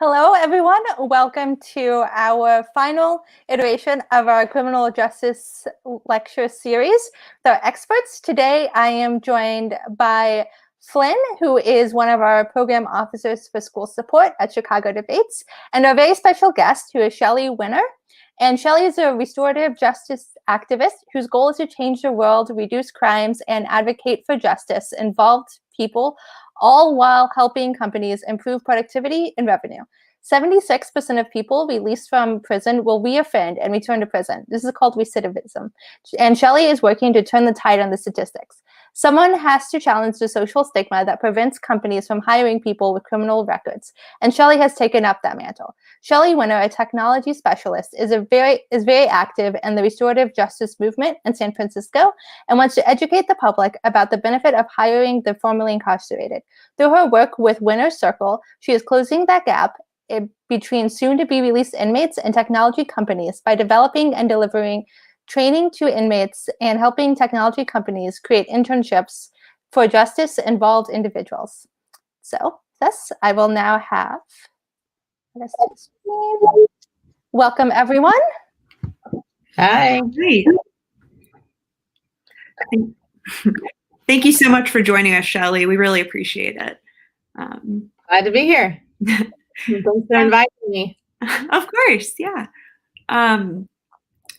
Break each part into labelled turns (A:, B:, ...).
A: Hello, everyone. Welcome to our final iteration of our criminal justice lecture series with our experts. Today, I am joined by Flynn, who is one of our program officers for school support at Chicago Debates, and our very special guest, who is Shelly Winner. And Shelly is a restorative justice activist whose goal is to change the world, reduce crimes, and advocate for justice involved people, all while helping companies improve productivity and revenue. 76% of people released from prison will reoffend and return to prison. This is called recidivism. And Shelly is working to turn the tide on the statistics. Someone has to challenge the social stigma that prevents companies from hiring people with criminal records. And Shelly has taken up that mantle. Shelly Winner, a technology specialist, is very active in the restorative justice movement in San Francisco and wants to educate the public about the benefit of hiring the formerly incarcerated. Through her work with Winner's Circle, she is closing that gap between soon-to-be-released inmates and technology companies by developing and delivering training to inmates and helping technology companies create internships for justice-involved individuals. So, this I will now have. Welcome, everyone.
B: Hi. Thank you so much for joining us, Shelly. We really appreciate it.
C: Glad to be here. Thanks for inviting me.
B: Of course, yeah.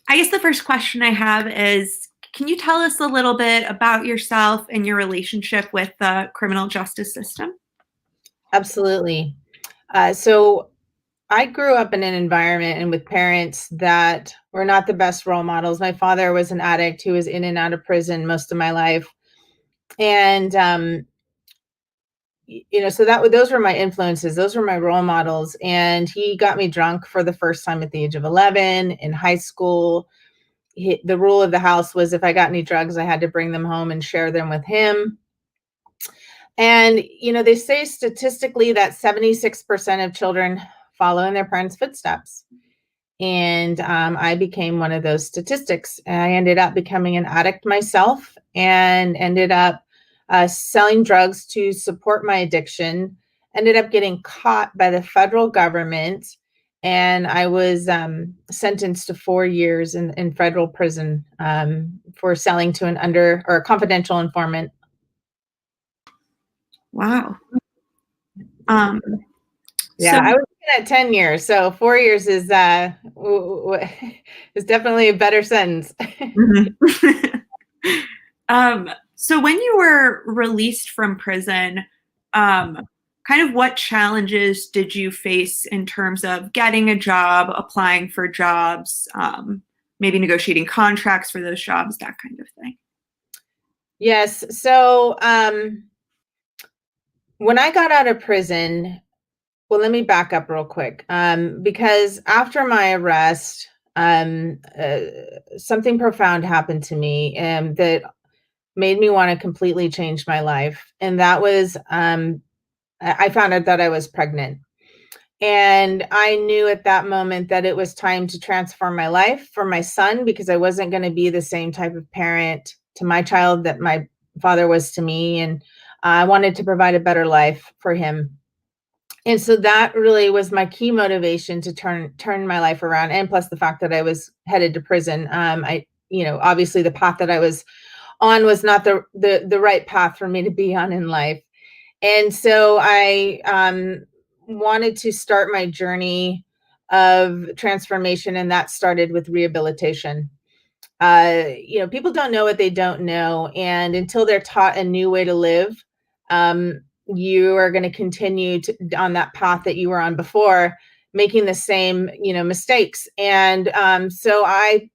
B: I guess the first question I have is, can you tell us a little bit about yourself and your relationship with the criminal justice system?
C: Absolutely. So I grew up in an environment and with parents that were not the best role models. My father was an addict who was in and out of prison most of my life. And so those were my influences. Those were my role models. And he got me drunk for the first time at the age of 11 in high school. The rule of the house was if I got any drugs, I had to bring them home and share them with him. And, they say statistically that 76% of children follow in their parents' footsteps. And I became one of those statistics. I ended up becoming an addict myself and ended up selling drugs to support my addiction, ended up getting caught by the federal government, and I was sentenced to 4 years in federal prison for selling to a confidential informant.
B: Wow.
C: I was looking at 10 years, so 4 years is definitely a better sentence.
B: So when you were released from prison, kind of what challenges did you face in terms of getting a job, applying for jobs, maybe negotiating contracts for those jobs, that kind of thing?
C: Yes. So when I got out of prison, well, let me back up real quick, because after my arrest, something profound happened to me that made me want to completely change my life. And that was, I found out that I was pregnant. And I knew at that moment that it was time to transform my life for my son, because I wasn't going to be the same type of parent to my child that my father was to me. And I wanted to provide a better life for him. And so that really was my key motivation to turn my life around. And plus the fact that I was headed to prison. Obviously the path that I was on was not the right path for me to be on in life. And so I wanted to start my journey of transformation, and that started with rehabilitation. People don't know what they don't know, and until they're taught a new way to live, you are going to continue on that path that you were on before, making the same mistakes. And so I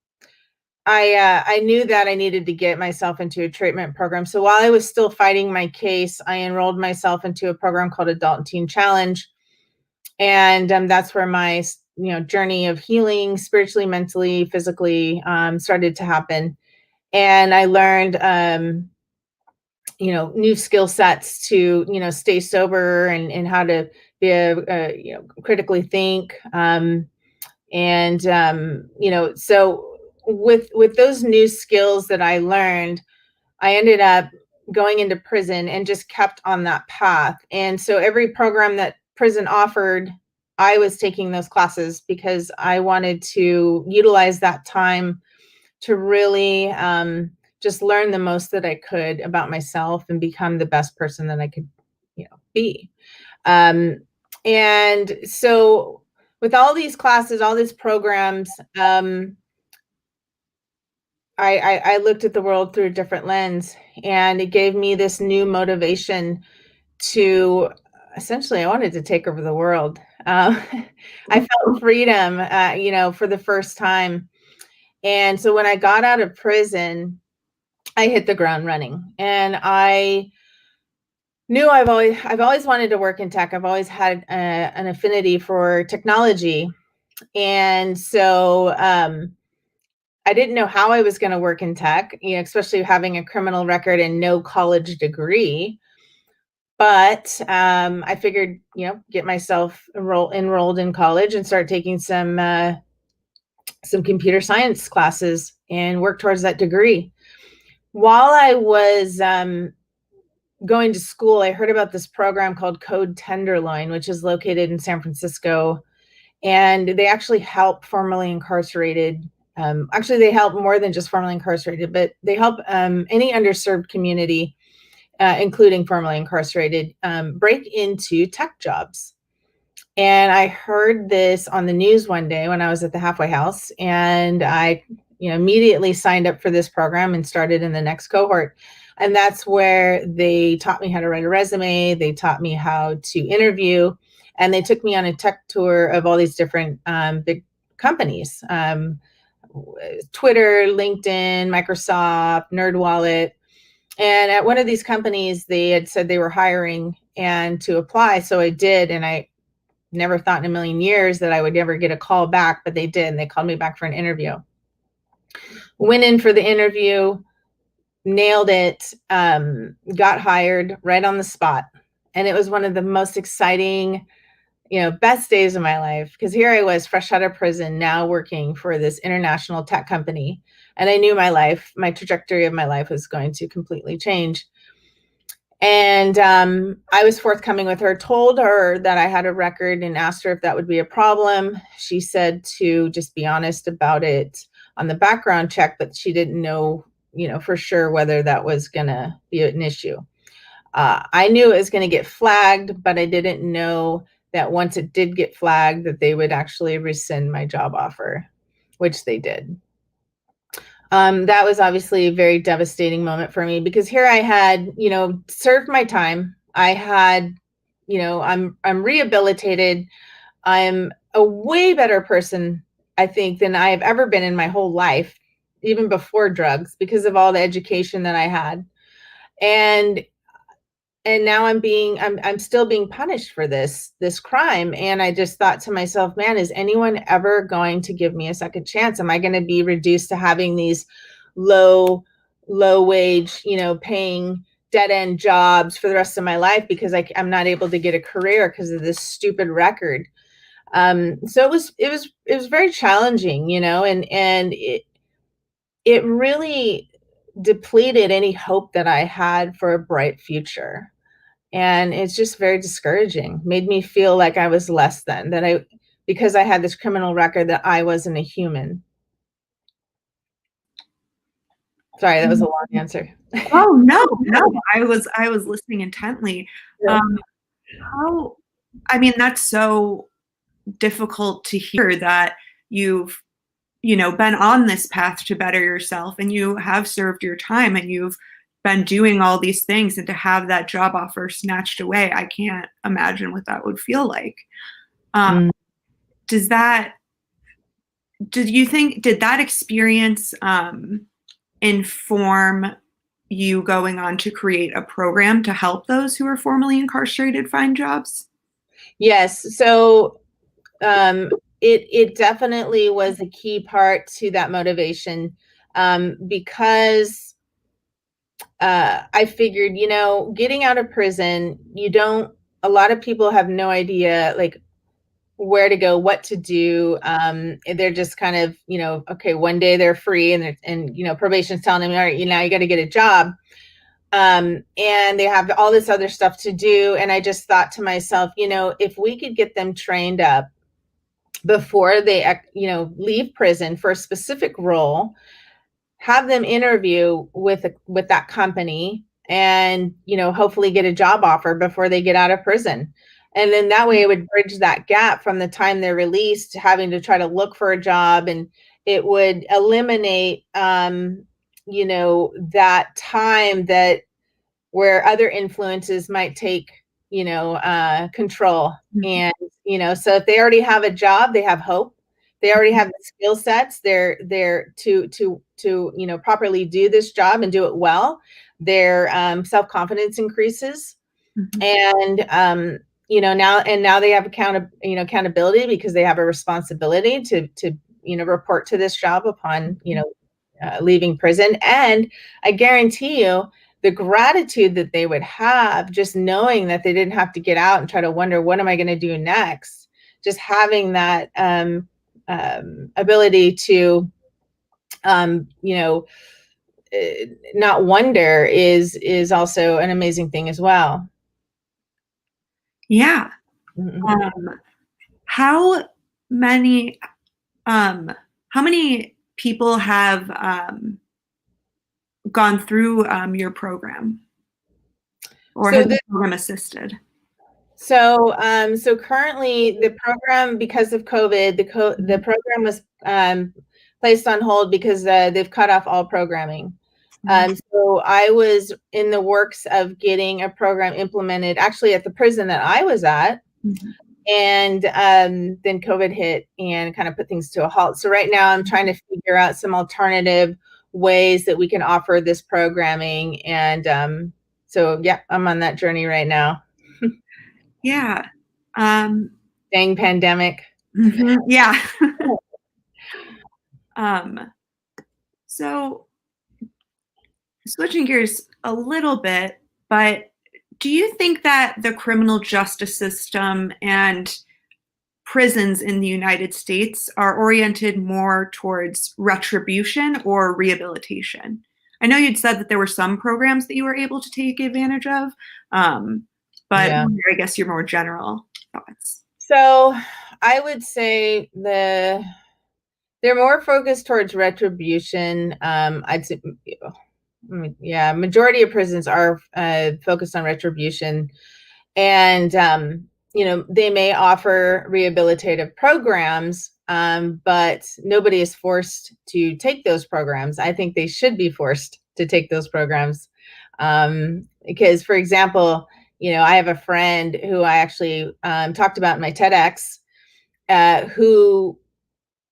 C: knew that I needed to get myself into a treatment program. So while I was still fighting my case, I enrolled myself into a program called Adult and Teen Challenge. And that's where my journey of healing spiritually, mentally, physically started to happen. And I learned new skill sets to stay sober and how to be critically think. So with those new skills that I learned, I ended up going into prison and just kept on that path. And so every program that prison offered I was taking those classes because I wanted to utilize that time to really just learn the most that I could about myself and become the best person that I could, be. And so with all these classes, all these programs, I looked at the world through a different lens, and it gave me this new motivation to essentially, I wanted to take over the world. I felt freedom, for the first time. And so when I got out of prison, I hit the ground running, and I knew I've always wanted to work in tech. I've always had an affinity for technology. And so I didn't know how I was going to work in tech, especially having a criminal record and no college degree. But I figured, get myself enrolled in college and start taking some computer science classes and work towards that degree. While I was going to school, I heard about this program called Code Tenderloin, which is located in San Francisco. And they actually help formerly incarcerated. Actually, they help more than just formerly incarcerated, but they help any underserved community, including formerly incarcerated, break into tech jobs. And I heard this on the news one day when I was at the halfway house, and I immediately signed up for this program and started in the next cohort. And that's where they taught me how to write a resume. They taught me how to interview, and they took me on a tech tour of all these different big companies, Twitter, LinkedIn, Microsoft, NerdWallet. And at one of these companies, they had said they were hiring and to apply. So I did. And I never thought in a million years that I would ever get a call back, but they did. And they called me back for an interview. Went in for the interview, nailed it, got hired right on the spot. And it was one of the most exciting, best days of my life, because here I was fresh out of prison, now working for this international tech company. And I knew my trajectory of my life was going to completely change. And I was forthcoming with her, told her that I had a record and asked her if that would be a problem. She said to just be honest about it on the background check, but she didn't know, for sure whether that was going to be an issue. I knew it was going to get flagged, but I didn't know that once it did get flagged, that they would actually rescind my job offer, which they did. That was obviously a very devastating moment for me, because here I had, served my time. I had, I'm rehabilitated. I'm a way better person, I think, than I have ever been in my whole life, even before drugs, because of all the education that I had. And now I'm still being punished for this crime. And I just thought to myself, man, is anyone ever going to give me a second chance? Am I going to be reduced to having these low wage, paying dead end jobs for the rest of my life because I'm not able to get a career because of this stupid record? So it was very challenging, and it really depleted any hope that I had for a bright future. And it's just very discouraging. Made me feel like I was less than, because I had this criminal record, that I wasn't a human. Sorry, that was a long answer.
B: Oh, no. I was listening intently.
C: Yeah.
B: That's so difficult to hear, that you've, been on this path to better yourself, and you have served your time, and you've been doing all these things, and to have that job offer snatched away, I can't imagine what that would feel like. Did that experience inform you going on to create a program to help those who are formerly incarcerated find jobs?
C: Yes. So it definitely was a key part to that motivation, because I figured, getting out of prison, a lot of people have no idea, like, where to go, what to do. They're just kind of, okay, one day they're free, and probation's telling them, all right, you got to get a job. And they have all this other stuff to do. And I just thought to myself, if we could get them trained up before they, leave prison for a specific role, have them interview with that company, and hopefully get a job offer before they get out of prison. And then that way it would bridge that gap from the time they're released to having to try to look for a job, and it would eliminate that time that where other influences might take control. And so if they already have a job, they have hope, they already have the skill sets, they're there to properly do this job and do it well. Their self-confidence increases. And now they have accountability, because they have a responsibility to report to this job upon leaving prison. And I guarantee you, the gratitude that they would have just knowing that they didn't have to get out and try to wonder, what am I going to do next? Just having that ability to, not wonder is also an amazing thing as well.
B: Yeah. How many people have gone through your program, or have the program assisted?
C: So currently the program, because of COVID, the program was placed on hold because they've cut off all programming. So I was in the works of getting a program implemented, actually at the prison that I was at. And then COVID hit and kind of put things to a halt. So right now I'm trying to figure out some alternative ways that we can offer this programming. And so, yeah, I'm on that journey right now.
B: Yeah.
C: Dang pandemic.
B: Yeah. So switching gears a little bit, but do you think that the criminal justice system and prisons in the United States are oriented more towards retribution or rehabilitation? I know you'd said that there were some programs that you were able to take advantage of, but yeah. I guess your more general thoughts.
C: So I would say they're more focused towards retribution. I'd say, yeah, majority of prisons are focused on retribution, and they may offer rehabilitative programs, but nobody is forced to take those programs. I think they should be forced to take those programs, because, for example, I have a friend who I actually talked about in my TEDx, who,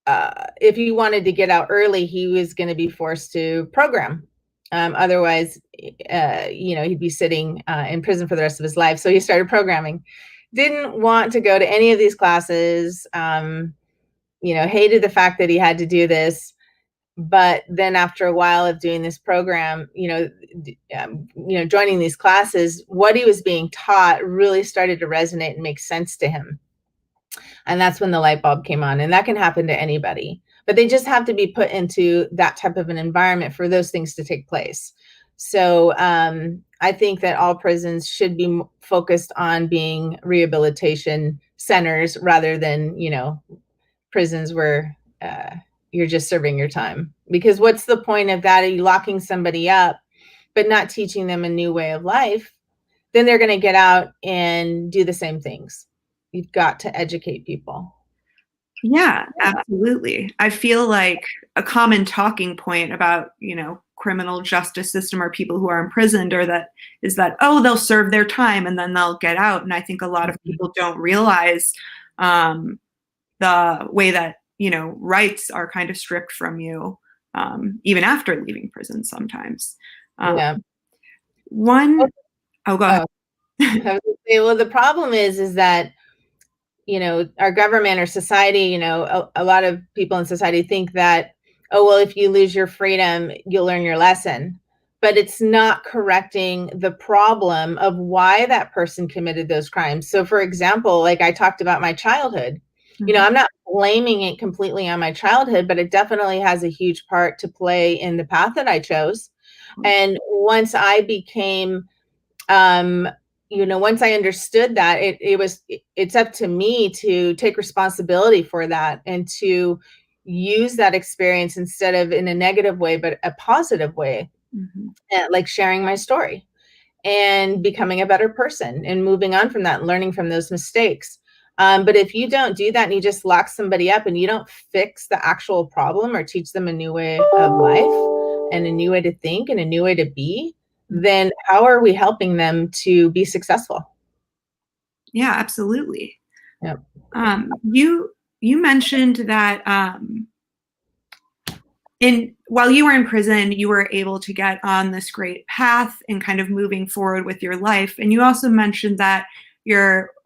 C: if he wanted to get out early, he was going to be forced to program. Otherwise, he'd be sitting in prison for the rest of his life. So he started programming. Didn't want to go to any of these classes. Hated the fact that he had to do this. But then after a while of doing this program, joining these classes, what he was being taught really started to resonate and make sense to him. And that's when the light bulb came on. And that can happen to anybody, but they just have to be put into that type of an environment for those things to take place. So I think that all prisons should be focused on being rehabilitation centers rather than, prisons where you're just serving your time. Because what's the point of that? Are you locking somebody up, but not teaching them a new way of life? Then they're going to get out and do the same things. You've got to educate people.
B: Yeah, absolutely. I feel like a common talking point about, criminal justice system or people who are imprisoned is that, oh, they'll serve their time and then they'll get out. And I think a lot of people don't realize the way that, rights are kind of stripped from you, even after leaving prison sometimes.
C: Yeah.
B: Go ahead.
C: Well, the problem is that, our government or society, a lot of people in society think that, oh, well, if you lose your freedom, you'll learn your lesson. But it's not correcting the problem of why that person committed those crimes. So, for example, like I talked about my childhood, I'm not blaming it completely on my childhood, but it definitely has a huge part to play in the path that I chose. And once I became, once I understood that, it's up to me to take responsibility for that and to use that experience instead of in a negative way, but a positive way, like sharing my story and becoming a better person and moving on from that and learning from those mistakes. But if you don't do that and you just lock somebody up and you don't fix the actual problem or teach them a new way of life and a new way to think and a new way to be, then how are we helping them to be successful?
B: Yeah, absolutely.
C: Yep.
B: You mentioned that while you were in prison, you were able to get on this great path and kind of moving forward with your life. And you also mentioned that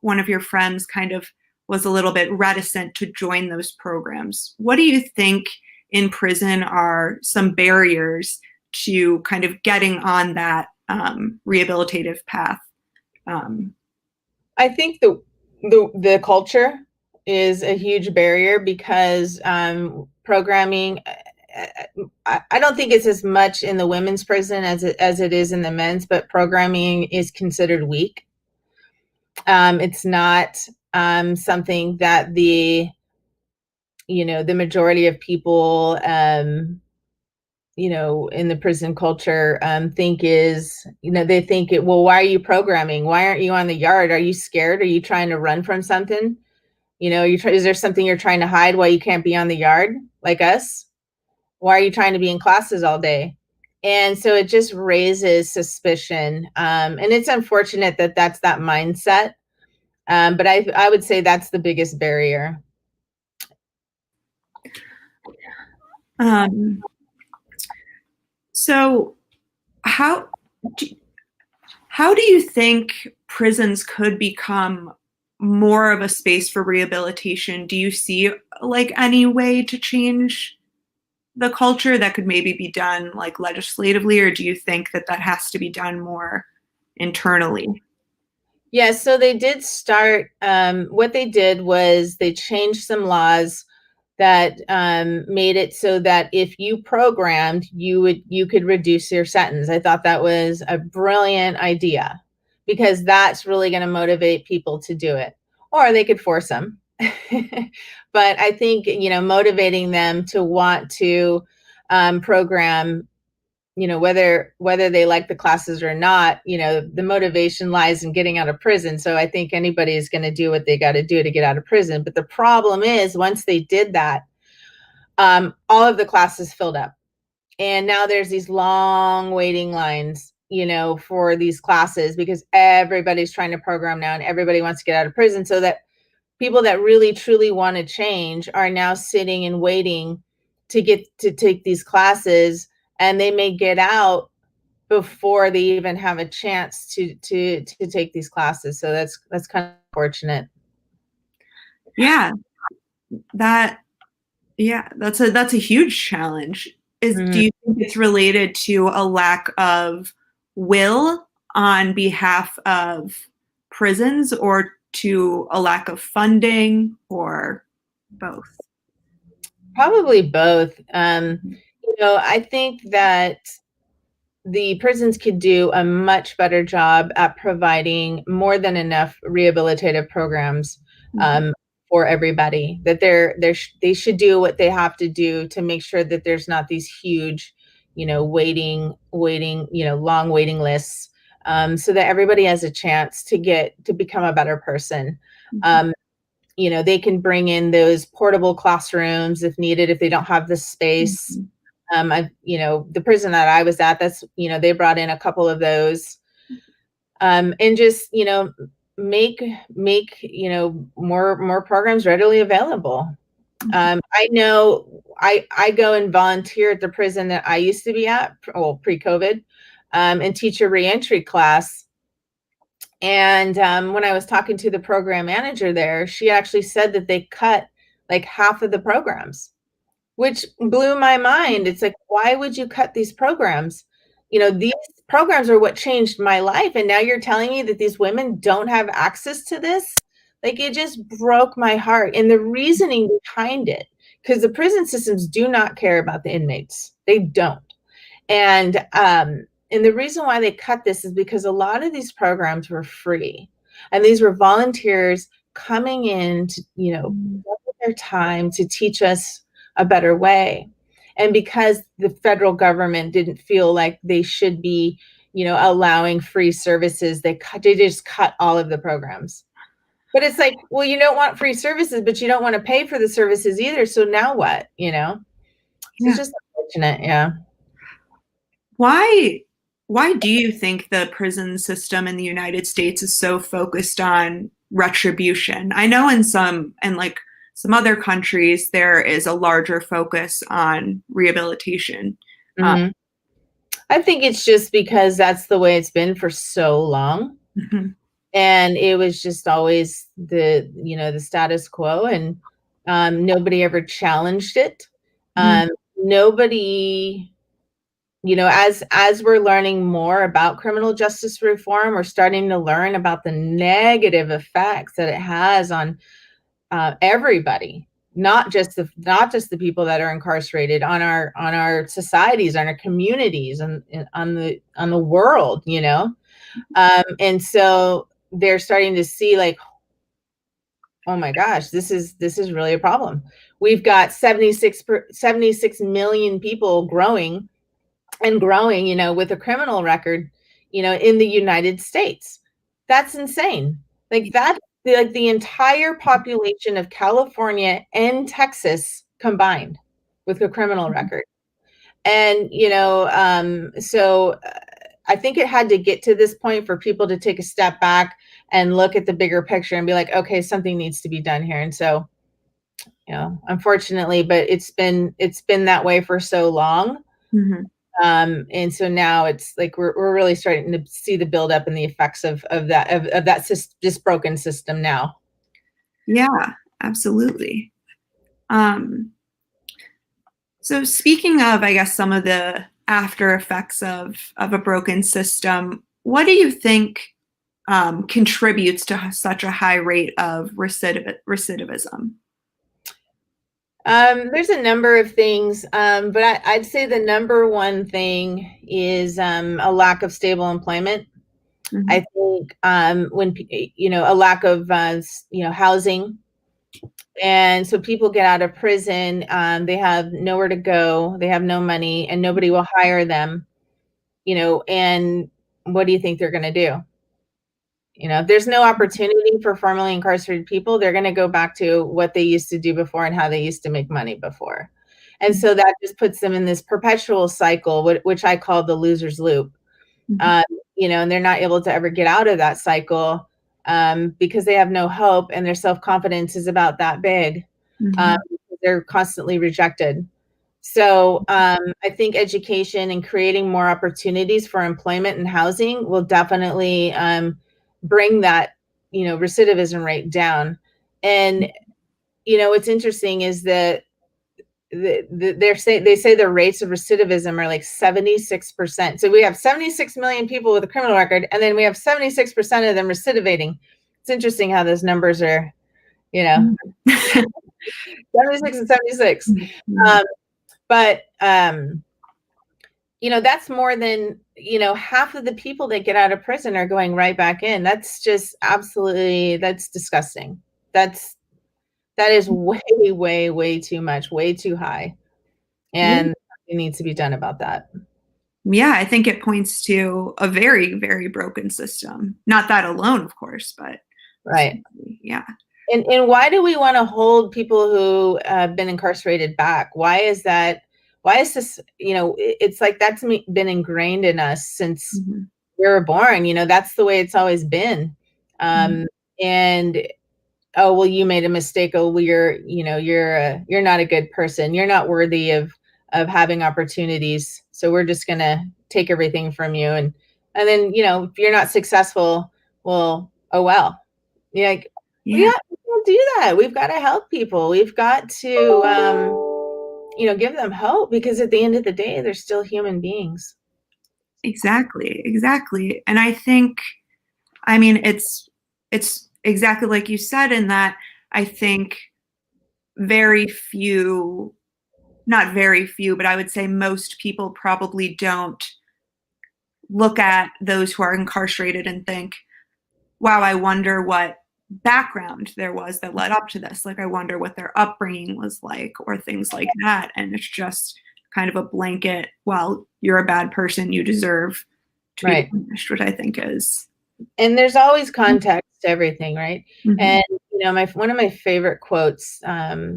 B: one of your friends kind of was a little bit reticent to join those programs. What do you think in prison are some barriers to kind of getting on that rehabilitative path?
C: I think the culture is a huge barrier because programming, I don't think it's as much in the women's prison as it is in the men's, but programming is considered weak. It's not something that the majority of people, in the prison culture think is, they think well, why are you programming? Why aren't you on the yard? Are you scared? Are you trying to run from something? Is there something you're trying to hide why you can't be on the yard like us? Why are you trying to be in classes all day? And so it just raises suspicion. And it's unfortunate that that's that mindset. But I would say that's the biggest barrier.
B: So how do you think prisons could become more of a space for rehabilitation? Do you see like any way to change the culture that could maybe be done like legislatively, or do you think that has to be done more internally?
C: Yeah, so they did start, what they did was they changed some laws that made it so that if you programmed, you could reduce your sentence. I thought that was a brilliant idea because that's really going to motivate people to do it, or they could force them. But I think, motivating them to want to program, whether they like the classes or not, the motivation lies in getting out of prison. So I think anybody is going to do what they got to do to get out of prison. But the problem is once they did that, all of the classes filled up. And now there's these long waiting lines, for these classes because everybody's trying to program now and everybody wants to get out of prison. So that people that really truly want to change are now sitting and waiting to get to take these classes, and they may get out before they even have a chance to take these classes. So that's kind of unfortunate.
B: Yeah, that's a huge challenge. Do you think it's related to a lack of will on behalf of prisons, or to a lack of funding, or both?
C: Probably both. I think that the prisons could do a much better job at providing more than enough rehabilitative programs for everybody. That they should do what they have to do to make sure that there's not these huge, waiting, long waiting lists, so that everybody has a chance to become a better person. They can bring in those portable classrooms if needed, if they don't have the space. The prison that I was at, they brought in a couple of those, and just, make more programs readily available. I know I go and volunteer at the prison that I used to be at, pre-COVID, and teach a reentry class. And when I was talking to the program manager there, she actually said that they cut like half of the programs, which blew my mind. It's like, why would you cut these programs? These programs are what changed my life. And now you're telling me that these women don't have access to this? Like, it just broke my heart. And the reasoning behind it, because the prison systems do not care about the inmates. They don't. And the reason why they cut this is because a lot of these programs were free, and these were volunteers coming in to, their time to teach us a better way. And because the federal government didn't feel like they should be, allowing free services, they just cut all of the programs. But it's like, well, you don't want free services, but you don't want to pay for the services either. So now what? So it's just unfortunate. Yeah.
B: Why do you think the prison system in the United States is so focused on retribution? I know in some other countries, there is a larger focus on rehabilitation.
C: Mm-hmm. I think it's just because that's the way it's been for so long.
B: Mm-hmm.
C: And it was just always the status quo, and nobody ever challenged it. Nobody, as we're learning more about criminal justice reform, we're starting to learn about the negative effects that it has on everybody, not just the people that are incarcerated, on our societies, on our communities, and on the world, and so they're starting to see, like, oh my gosh, this is really a problem. We've got 76 million people growing, with a criminal record, in the United States. That's insane. Like, that's the entire population of California and Texas combined with a criminal record. And, so I think it had to get to this point for people to take a step back and look at the bigger picture and be like, okay, something needs to be done here. And so, unfortunately, but it's been that way for so long.
B: Mm-hmm.
C: And so now it's like we're really starting to see the buildup and the effects of this broken system now.
B: Yeah, absolutely. So speaking of, I guess, some of the after effects of a broken system, what do you think contributes to such a high rate of recidivism?
C: There's a number of things, but I'd say the number one thing is a lack of stable employment. Mm-hmm. I think when a lack of housing, and so people get out of prison, they have nowhere to go, they have no money, and nobody will hire them. And what do you think they're going to do? If there's no opportunity for formerly incarcerated people, they're going to go back to what they used to do before and how they used to make money before. And so that just puts them in this perpetual cycle, which I call the loser's loop. Mm-hmm. And they're not able to ever get out of that cycle because they have no hope, and their self-confidence is about that big. Mm-hmm. They're constantly rejected. So I think education and creating more opportunities for employment and housing will definitely bring that, recidivism rate down. And, what's interesting is that they say the rates of recidivism are like 76%. So we have 76 million people with a criminal record, and then we have 76% of them recidivating. It's interesting how those numbers are, 76 and 76. Mm-hmm. But that's more than, half of the people that get out of prison are going right back in. That's just that's disgusting. That is way, way, way too much, way too high. And it needs to be done about that.
B: Yeah, I think it points to a very, very broken system. Not that alone, of course, but
C: right.
B: Yeah.
C: And why do we want to hold people who have been incarcerated back? Why is that? Why is this, it's like that's been ingrained in us since mm-hmm. we were born. That's the way it's always been. Mm-hmm. And, oh, well, you made a mistake. Oh, well, you're not a good person. You're not worthy of having opportunities. So we're just going to take everything from you. And then, if you're not successful, well, oh, well. You're like, yeah, we don't do that. We've got to help people. We've got to, give them hope, because at the end of the day, they're still human beings.
B: Exactly. And I think, it's exactly like you said, in that I think very few not very few, but I would say most people probably don't look at those who are incarcerated and think, wow, I wonder what background there was that led up to this. Like, I wonder what their upbringing was like, or things like that. And it's just kind of a blanket, well, you're a bad person, you deserve to be punished, which I think is.
C: And there's always context to everything, right?
B: Mm-hmm.
C: And, you know, one of my favorite quotes by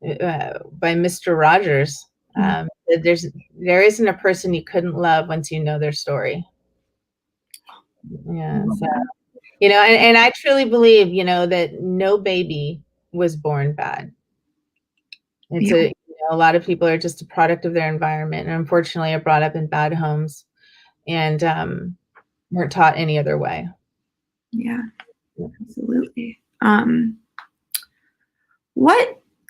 C: Mr. Rogers, there isn't a person you couldn't love once you know their story. Yeah. So, you know, and I truly believe, you know, that no baby was born bad. It's a, you know, a lot of people are just a product of their environment, and unfortunately are brought up in bad homes and weren't taught any other way.
B: Yeah, absolutely.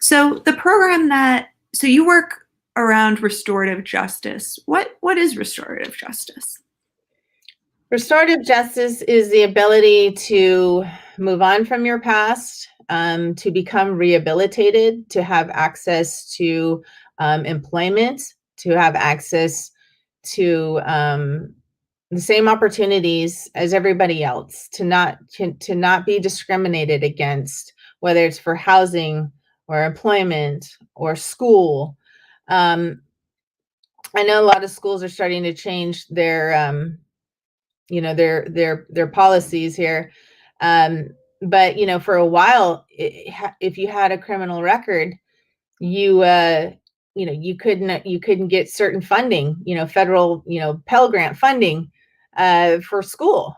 B: So the program so you work around restorative justice. What is restorative justice?
C: Restorative justice is the ability to move on from your past, to become rehabilitated, to have access to employment, to have access to the same opportunities as everybody else, to not be discriminated against, whether it's for housing or employment or school. I know a lot of schools are starting to change their you know, their policies here. But, you know, for a while, if you had a criminal record, you know, you couldn't get certain funding, you know, federal, you know, Pell Grant funding for school.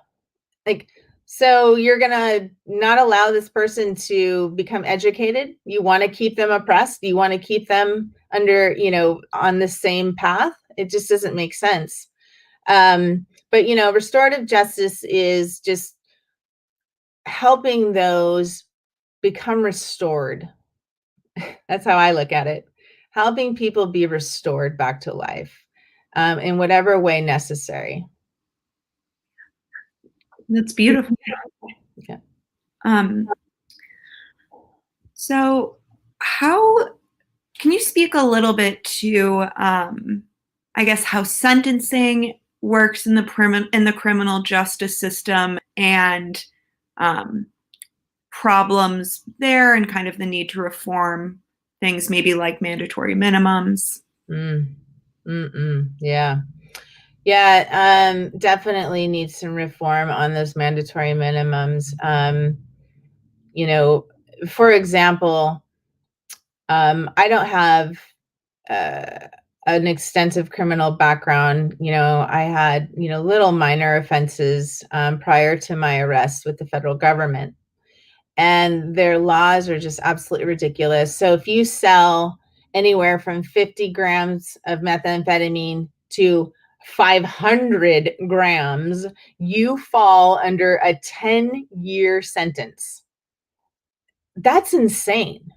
C: Like, so you're going to not allow this person to become educated. You want to keep them oppressed. You want to keep them under, you know, on the same path. It just doesn't make sense. But, you know, restorative justice is just helping those become restored. That's how I look at it. Helping people be restored back to life in whatever way necessary.
B: That's beautiful.
C: Okay.
B: So can you speak a little bit to, I guess, how sentencing works in the criminal justice system, and problems there, and kind of the need to reform things, maybe like mandatory minimums?
C: Yeah, definitely needs some reform on those mandatory minimums. You know, for example, I don't have an extensive criminal background. You know, I had, you know, little minor offenses prior to my arrest with the federal government, and their laws are just absolutely ridiculous. So if you sell anywhere from 50 grams of methamphetamine to 500 grams, you fall under a 10-year sentence. That's insane.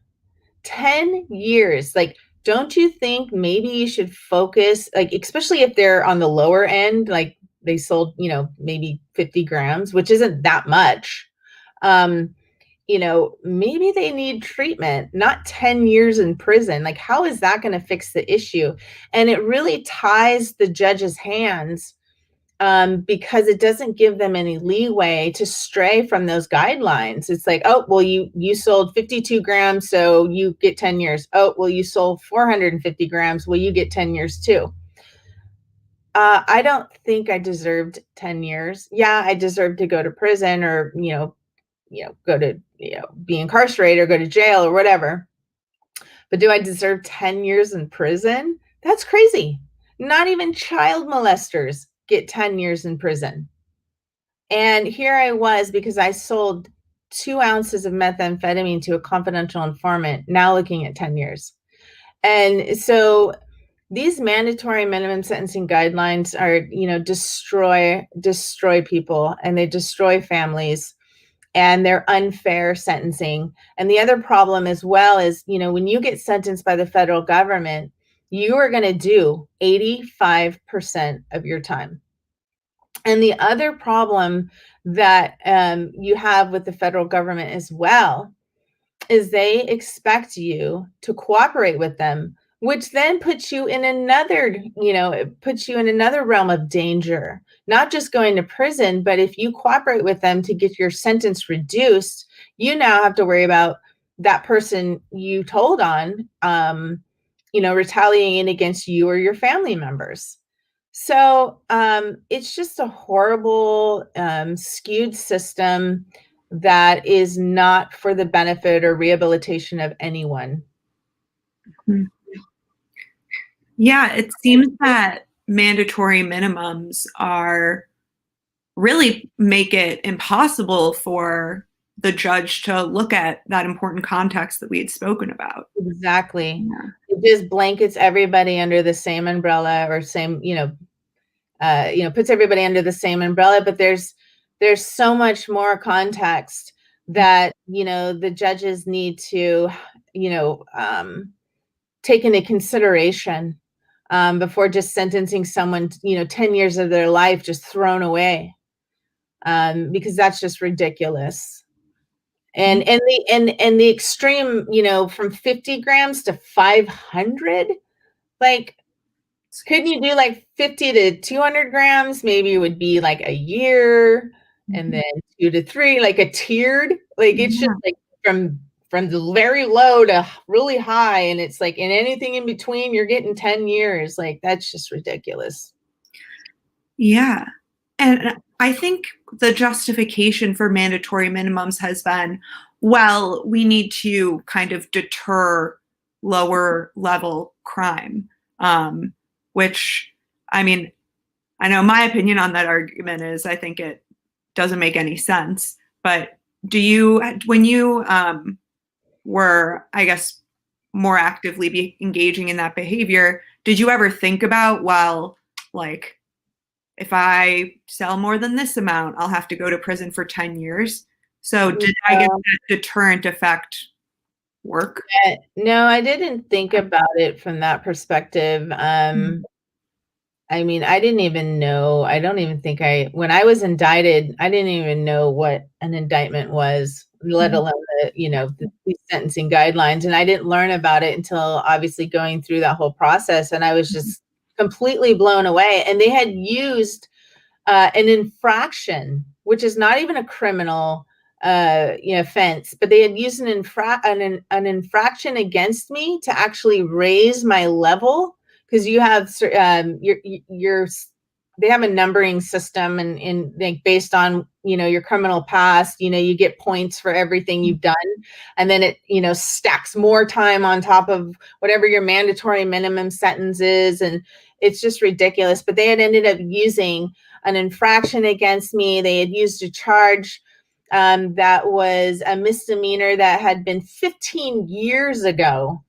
C: 10 years. Like, don't you think maybe you should focus, like, especially if they're on the lower end, like they sold, you know, maybe 50 grams, which isn't that much. You know, maybe they need treatment, not 10 years in prison. Like, how is that going to fix the issue? And it really ties the judge's hands because it doesn't give them any leeway to stray from those guidelines. It's like, oh, well, you sold 52 grams, so you get 10 years. Oh, well, you sold 450 grams. Well, you get 10 years too. I don't think I deserved 10 years. Yeah, I deserved to go to prison, or, go to, be incarcerated or go to jail or whatever. But do I deserve 10 years in prison? That's crazy. Not even child molesters get 10 years in prison. And here I was, because I sold 2 ounces of methamphetamine to a confidential informant, now looking at 10 years. And so these mandatory minimum sentencing guidelines are, destroy people, and they destroy families, and they're unfair sentencing. And the other problem as well is, when you get sentenced by the federal government, you are going to do 85% of your time. And the other problem that you have with the federal government as well is they expect you to cooperate with them which then puts you in another, it puts you in another realm of danger, not just going to prison, but if you cooperate with them to get your sentence reduced, you now have to worry about that person you told on, retaliating against you or your family members. So it's just a horrible, skewed system that is not for the benefit or rehabilitation of anyone.
B: Mm-hmm. Yeah, it seems that mandatory minimums are really make it impossible for the judge to look at that important context that we had spoken about.
C: Exactly. Yeah. It just blankets everybody under the same umbrella, or same, puts everybody under the same umbrella, but there's so much more context that, the judges need to, take into consideration before just sentencing someone, 10 years of their life just thrown away, because that's just ridiculous. And the extreme, from 50 grams to 500, like, couldn't you do like 50 to 200 grams? Maybe it would be like a year, and then 2 to 3, like a tiered, like it's just like from the very low to really high, and it's like, in anything in between, you're getting 10 years. Like, that's just ridiculous.
B: Yeah. And I think the justification for mandatory minimums has been, well, we need to kind of deter lower level crime, which, I mean, I know my opinion on that argument is I think it doesn't make any sense. But when you were, I guess, more actively engaging in that behavior, did you ever think about, well, like, if I sell more than this amount, I'll have to go to prison for 10 years. So did I get that deterrent effect work?
C: No, I didn't think about it from that perspective. I mean, I didn't even know, I don't even think when I was indicted, I didn't even know what an indictment was, let alone the sentencing guidelines. And I didn't learn about it until obviously going through that whole process. And I was just completely blown away. And they had used an infraction, which is not even a criminal offense, but they had used an infraction against me to actually raise my level, because you have they have a numbering system, and like, based on your criminal past, you get points for everything you've done, and then it stacks more time on top of whatever your mandatory minimum sentence is, and it's just ridiculous. But they had ended up using an infraction against me. They had used a charge that was a misdemeanor that had been 15 years ago.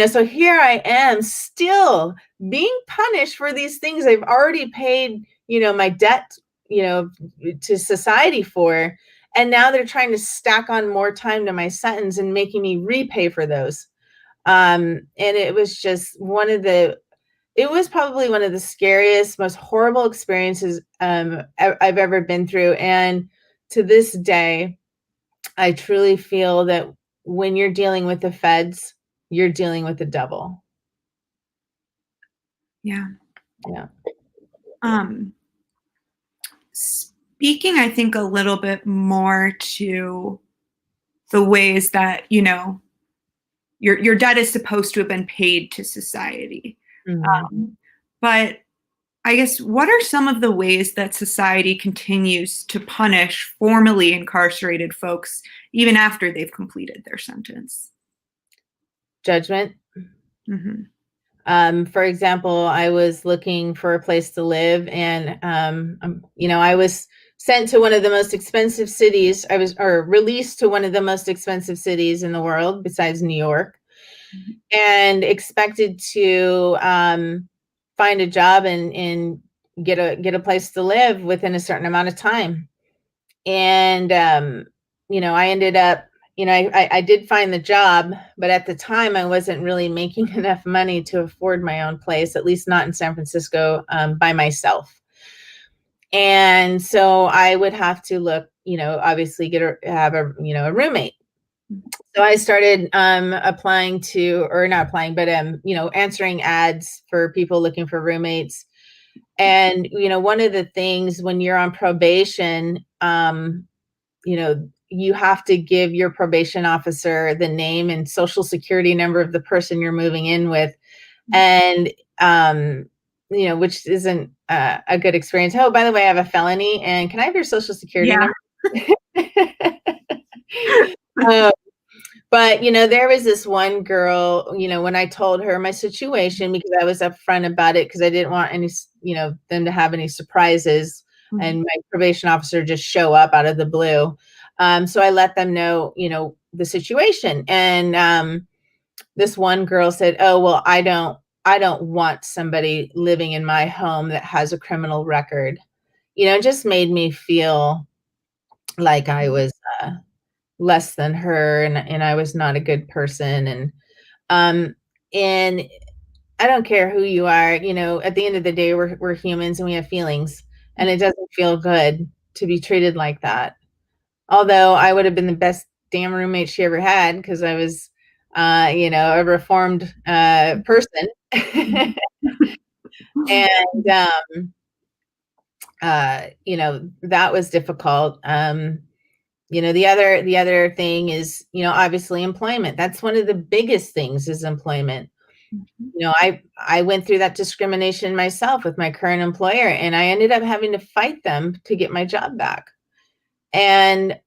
C: So here I am still being punished for these things I've already paid, my debt, to society for. And now they're trying to stack on more time to my sentence and making me repay for those. And it was just it was probably one of the scariest, most horrible experiences I've ever been through. And to this day, I truly feel that when you're dealing with the feds, you're dealing with the devil.
B: Yeah.
C: Yeah.
B: Speaking, I think, a little bit more to the ways that, your debt is supposed to have been paid to society. But I guess, what are some of the ways that society continues to punish formerly incarcerated folks even after they've completed their sentence?
C: Judgment. For example, I was looking for a place to live, and I was sent to one of the most expensive cities. Released to one of the most expensive cities in the world besides New York, and expected to find a job and get a place to live within a certain amount of time. And I ended up, I did find the job, but at the time I wasn't really making enough money to afford my own place, at least not in San Francisco, by myself. And so I would have to look, obviously have a roommate. So I started applying to, or not applying, but answering ads for people looking for roommates. And one of the things when you're on probation, you have to give your probation officer the name and social security number of the person you're moving in with, and which isn't a good experience. Oh, by the way, I have a felony, and can I have your social security number? But there was this one girl, when I told her my situation, because I was upfront about it, because I didn't want any, them to have any surprises, and my probation officer just show up out of the blue. So I let them know, the situation. And this one girl said, "Oh, well, I don't want somebody living in my home that has a criminal record." It just made me feel like I was less than her, and I was not a good person. And I don't care who you are, at the end of the day, we're humans and we have feelings, and it doesn't feel good to be treated like that. Although I would have been the best damn roommate she ever had, because I was a reformed person. And that was difficult. The other thing is, obviously employment. That's one of the biggest things, is employment. I went through that discrimination myself with my current employer, and I ended up having to fight them to get my job back. And,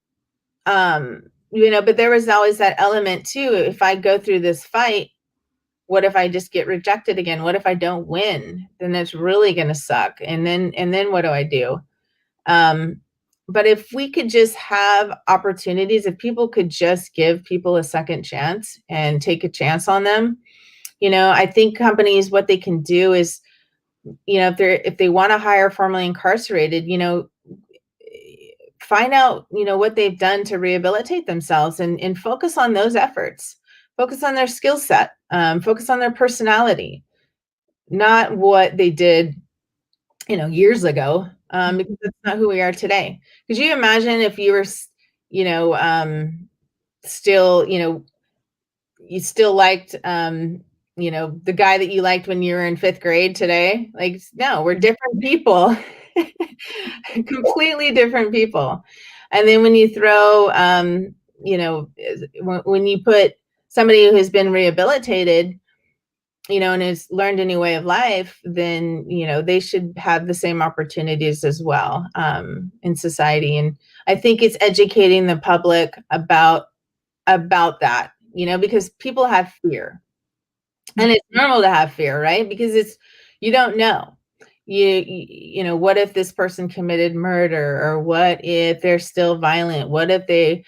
C: but there was always that element too. If I go through this fight, what if I just get rejected again? What if I don't win? Then it's really going to suck. And then what do I do? But if we could just have opportunities, if people could just give people a second chance and take a chance on them, I think companies, what they can do is, if they want to hire formerly incarcerated, find out, what they've done to rehabilitate themselves, and focus on those efforts, focus on their skill set, focus on their personality, not what they did, years ago. Because that's not who we are today. Could you imagine if you were, still, you still liked, the guy that you liked when you were in 5th grade today? Like, no, we're different people, completely different people. And then when you throw, when you put somebody who has been rehabilitated, and has learned a new way of life, then, they should have the same opportunities as well, in society. And I think it's educating the public about that, because people have fear, and it's normal to have fear, right? Because you don't know, what if this person committed murder, or what if they're still violent? What if they,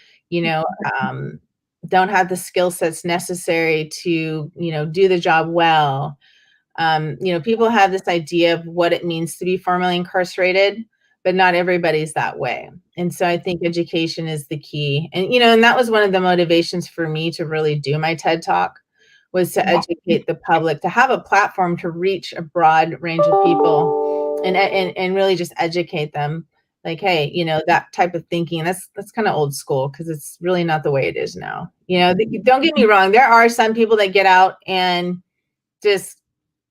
C: don't have the skill sets necessary to, do the job well? People have this idea of what it means to be formerly incarcerated, but not everybody's that way. And so I think education is the key. And, and that was one of the motivations for me to really do my TED Talk, was to educate the public, to have a platform to reach a broad range of people, and really just educate them. Like, hey, that type of thinking, that's kind of old school, because it's really not the way it is now. Don't get me wrong. There are some people that get out and just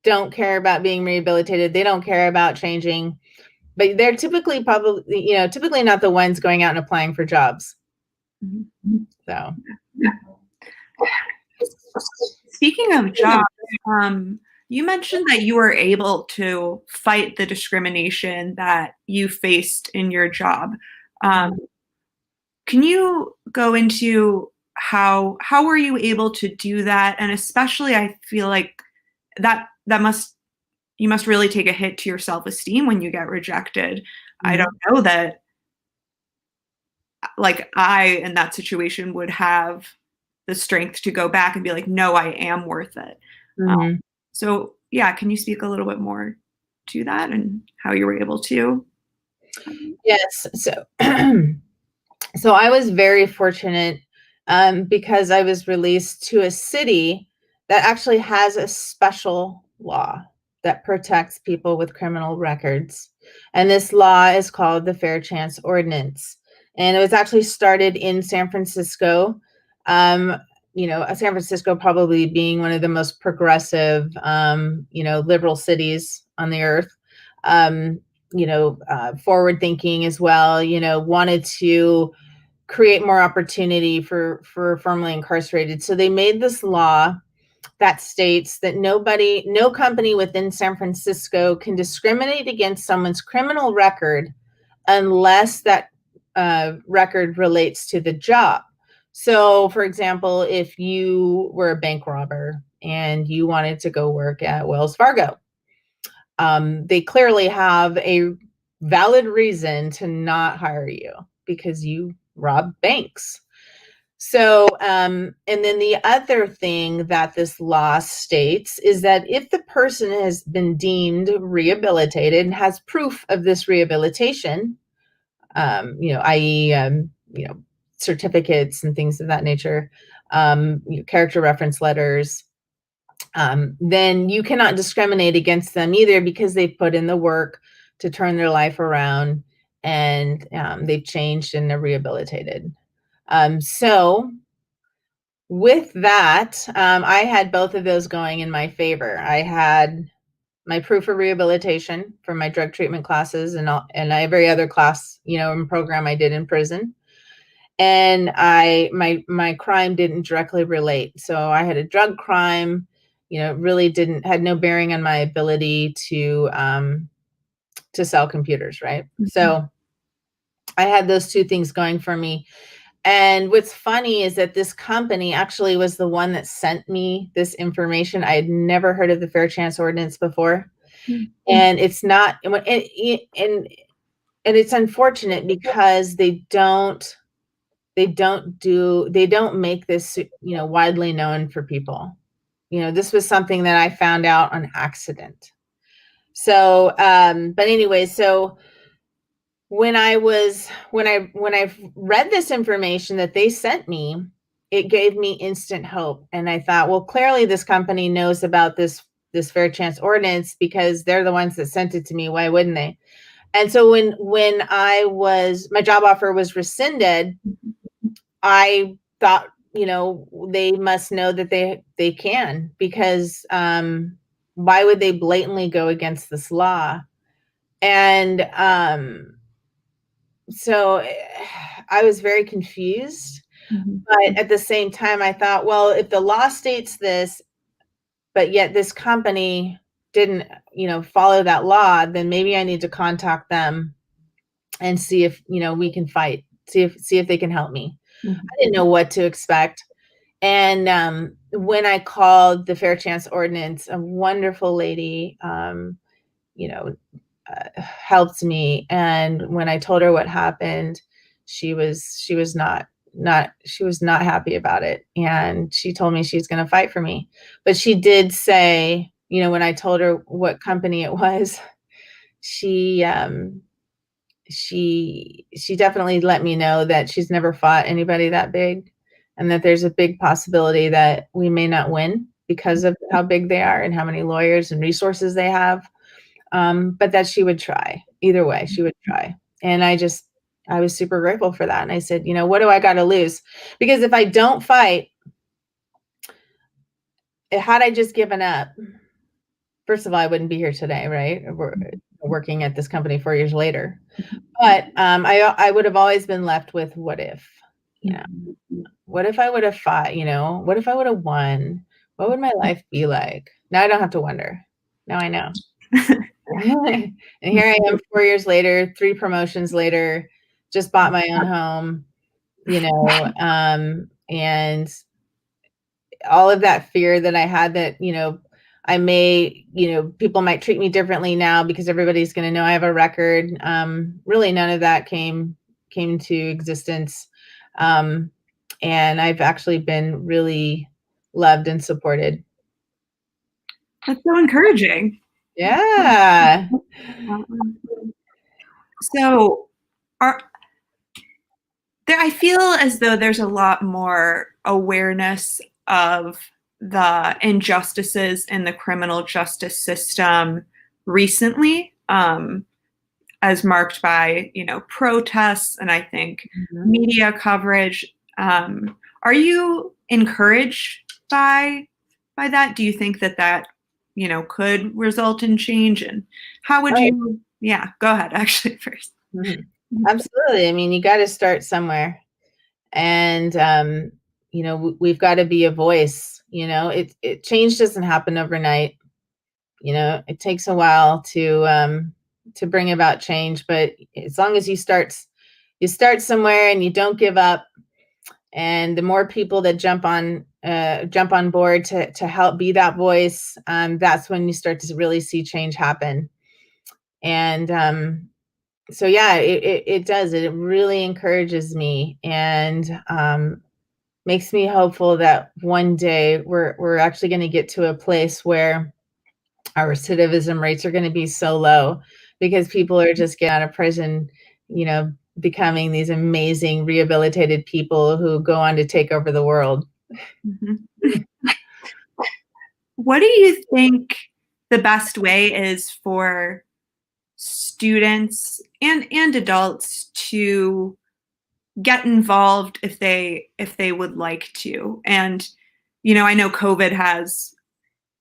C: don't care about being rehabilitated. They don't care about changing, but they're typically not the ones going out and applying for jobs. So,
B: speaking of jobs, you mentioned that you were able to fight the discrimination that you faced in your job. Can you go into how were you able to do that? And especially, I feel like you must really take a hit to your self-esteem when you get rejected. I don't know that, like, I, in that situation, would have the strength to go back and be like, no, I am worth it. So yeah, can you speak a little bit more to that and how you were able to?
C: Yes. So, so I was very fortunate, because I was released to a city that actually has a special law that protects people with criminal records. And this law is called the Fair Chance Ordinance. And it was actually started in San Francisco. San Francisco probably being one of the most progressive, liberal cities on the earth, forward thinking as well, wanted to create more opportunity for formerly incarcerated. So they made this law that states that no company within San Francisco can discriminate against someone's criminal record unless that record relates to the job. So, for example, if you were a bank robber and you wanted to go work at Wells Fargo, they clearly have a valid reason to not hire you because you rob banks. So, and then the other thing that this law states is that if the person has been deemed rehabilitated and has proof of this rehabilitation, i.e., certificates and things of that nature, character reference letters, then you cannot discriminate against them either because they've put in the work to turn their life around and they've changed and they're rehabilitated. So with that, I had both of those going in my favor. I had my proof of rehabilitation from my drug treatment classes and every other class, and program I did in prison. And my crime didn't directly relate. So I had a drug crime, really had no bearing on my ability to sell computers, right? Mm-hmm. So I had those two things going for me. And what's funny is that this company actually was the one that sent me this information. I had never heard of the Fair Chance Ordinance before. Mm-hmm. And it's not, and it's unfortunate because they don't make this, widely known for people. This was something that I found out on accident. So, but anyway, so when I read this information that they sent me, it gave me instant hope. And I thought, well, clearly this company knows about this Fair Chance Ordinance because they're the ones that sent it to me. Why wouldn't they? And so when my job offer was rescinded, I thought, they must know that they can, because why would they blatantly go against this law? And so I was very confused. Mm-hmm. But at the same time, I thought, well, if the law states this, but yet this company didn't, follow that law, then maybe I need to contact them and see if, we can fight, see if they can help me. Mm-hmm. I didn't know what to expect. And when I called the Fair Chance Ordinance, a wonderful lady, helped me. And when I told her what happened, she was not happy about it. And she told me she's going to fight for me. But she did say, when I told her what company it was, she definitely let me know that she's never fought anybody that big, and that there's a big possibility that we may not win because of how big they are and how many lawyers and resources they have. But that she would try. Either way, she would try. And I was super grateful for that. And I said, what do I got to lose? Because if I don't fight, had I just given up, first of all, I wouldn't be here today, right? We're working at this company 4 years later. But I would have always been left with what if, what if I would have fought, what if I would have won? What would my life be like? Now I don't have to wonder. Now I know. And here I am 4 years later, 3 promotions later, just bought my own home, and all of that fear that I had that, I may, people might treat me differently now because everybody's going to know I have a record. Really none of that came to existence. And I've actually been really loved and supported.
B: That's so encouraging.
C: Yeah.
B: So I feel as though there's a lot more awareness of the injustices in the criminal justice system recently, as marked by, protests and I think media coverage. Are you encouraged by that? Do you think that could result in change? And how would you? Yeah, go ahead. Actually, first.
C: Mhm. Absolutely. I mean, you got to start somewhere, and we've got to be a voice. It change doesn't happen overnight. It takes a while to bring about change, but as long as you start somewhere and you don't give up, and the more people that jump on board to help be that voice, that's when you start to really see change happen. And so yeah, it does. It really encourages me, and makes me hopeful that one day we're actually going to get to a place where our recidivism rates are going to be so low, because people are just getting out of prison, becoming these amazing rehabilitated people who go on to take over the world.
B: Mm-hmm. What do you think the best way is for students and adults to get involved if they would like to? And I know COVID has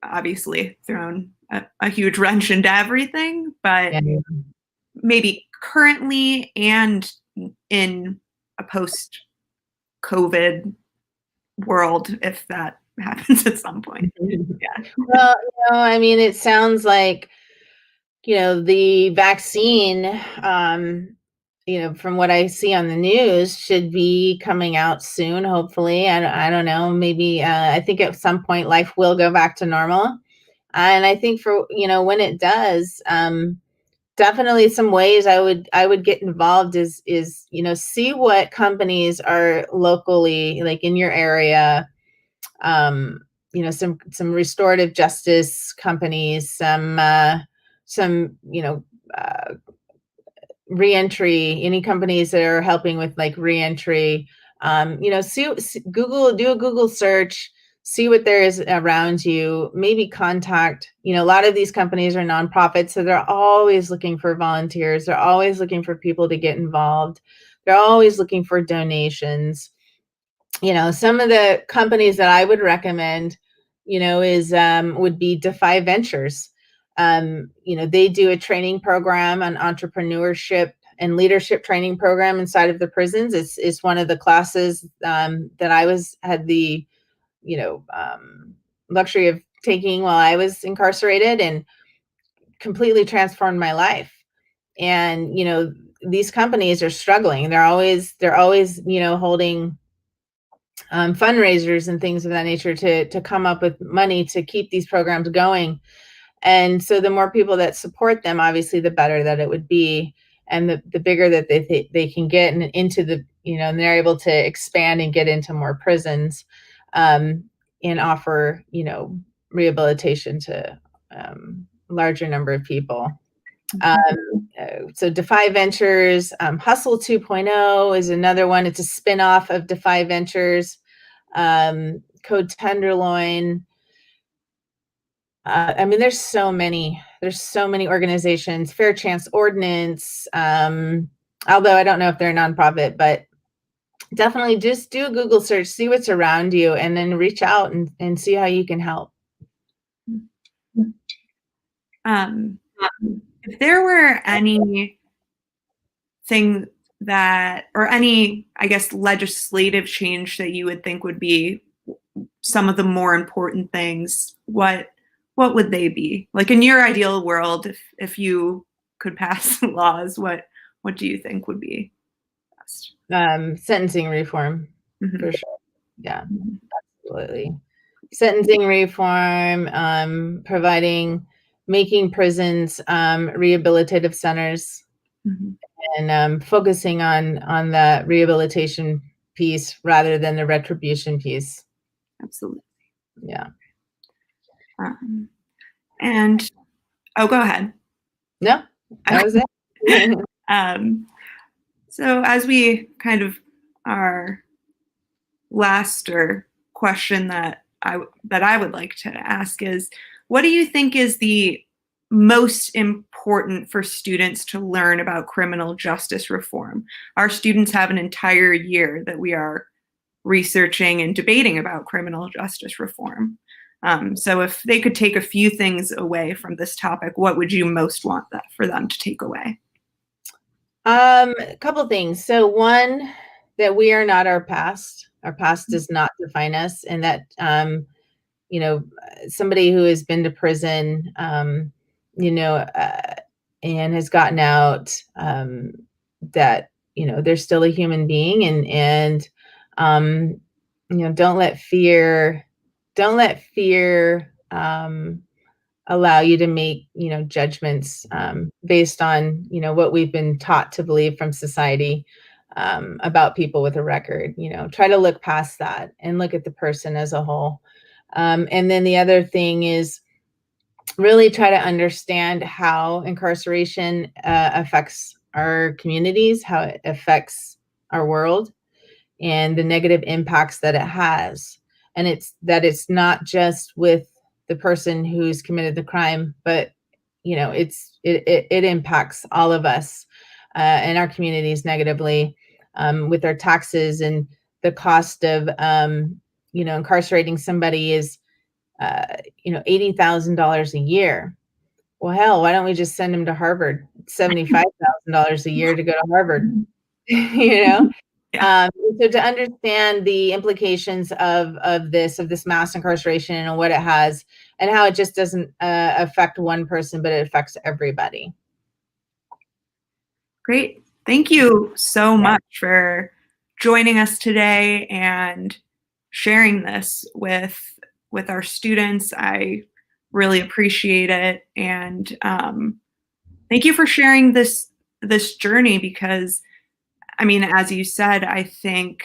B: obviously thrown a huge wrench into everything, but maybe currently and in a post-COVID world, if that happens at some point. Yeah.
C: Well, I mean, it sounds like, the vaccine, from what I see on the news, should be coming out soon, hopefully. I don't know, maybe, I think at some point life will go back to normal. And I think for, when it does, definitely some ways I would get involved is, see what companies are locally, like in your area, some restorative justice companies, some reentry, any companies that are helping with like reentry. See Google, do a Google search, see what there is around you, maybe contact, a lot of these companies are nonprofits, so they're always looking for volunteers. They're always looking for people to get involved. They're always looking for donations. Some of the companies that I would recommend, is would be Defy Ventures. They do a training program, an entrepreneurship and leadership training program inside of the prisons. It's one of the classes that I had the luxury of taking while I was incarcerated, and completely transformed my life. And these companies are struggling. They're always holding fundraisers and things of that nature to come up with money to keep these programs going. And so the more people that support them, obviously the better that it would be, and the bigger that they can get into the, and they're able to expand and get into more prisons, and offer, rehabilitation to a larger number of people. So Defy Ventures, Hustle 2.0 is another one. It's a spin-off of Defy Ventures. Code Tenderloin. I mean, there's so many organizations. Fair Chance Ordinance. Although I don't know if they're a nonprofit, but definitely just do a Google search, see what's around you, and then reach out and see how you can help.
B: If there were anything or any, I guess, legislative change that you would think would be some of the more important things, what would they be? Like in your ideal world, if you could pass laws, what do you think would be best?
C: Sentencing reform, for sure. Yeah, absolutely. Sentencing reform, making prisons rehabilitative centers, and focusing on the rehabilitation piece rather than the retribution piece.
B: Absolutely.
C: Yeah.
B: And go ahead.
C: No, that was it.
B: So as we kind of our last question that I would like to ask is, what do you think is the most important for students to learn about criminal justice reform? Our students have an entire year that we are researching and debating about criminal justice reform. So if they could take a few things away from this topic, what would you most want for them to take away?
C: A couple things. So one, that we are not our past. Our past does not define us, and that you know, somebody who has been to prison, you know, and has gotten out, that, you know, they're still a human being, and you know, don't let fear allow you to make, you know, judgments based on, you know, what we've been taught to believe from society about people with a record. You know, try to look past that and look at the person as a whole. And then the other thing is really try to understand how incarceration affects our communities, how it affects our world, and the negative impacts that it has. And it's not just with the person who's committed the crime, but, you know, it impacts all of us and our communities negatively with our taxes, and the cost of, you know, incarcerating somebody is, you know, $80,000 a year. Well, hell, why don't we just send them to Harvard? $75,000 a year to go to Harvard, you know?
B: Yeah.
C: So to understand the implications of this mass incarceration and what it has, and how it just doesn't affect one person, but it affects everybody.
B: Great. Thank you so much for joining us today and sharing this with our students. I really appreciate it. And thank you for sharing this journey, because, I mean, as you said, I think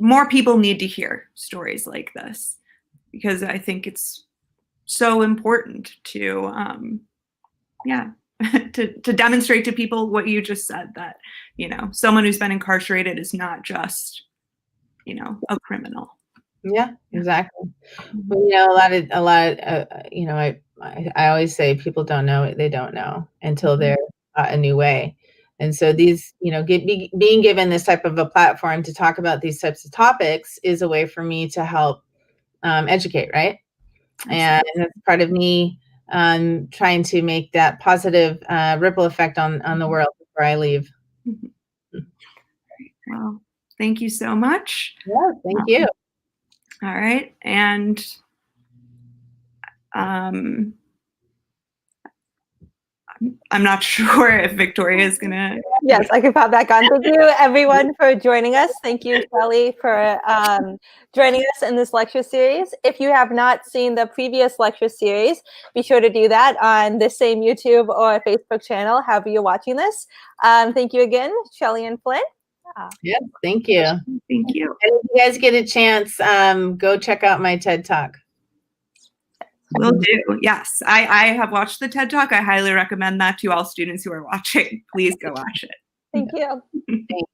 B: more people need to hear stories like this, because I think it's so important to, to demonstrate to people what you just said, that, you know, someone who's been incarcerated is not just, you know, a criminal.
C: Yeah, exactly. But, you know, a lot of, you know, I always say people don't know what they don't know until they're a new way. And so these, you know, being given this type of a platform to talk about these types of topics is a way for me to help educate, right? And that's part of me trying to make that positive ripple effect on the world before I leave.
B: Well, thank you so much.
C: Yeah, thank you.
B: All right. And I'm not sure if Victoria is going to.
A: Yes, I can pop back on. Thank you, everyone, for joining us. Thank you, Shelly, for joining us in this lecture series. If you have not seen the previous lecture series, be sure to do that on the same YouTube or Facebook channel, however you're watching this. Thank you again, Shelly and Flynn.
C: Yeah, thank you.
B: Thank you.
C: And if you guys get a chance, go check out my TED Talk.
B: Will do. Yes, I have watched the TED Talk. I highly recommend that to all students who are watching. Please go watch it.
A: Thank you.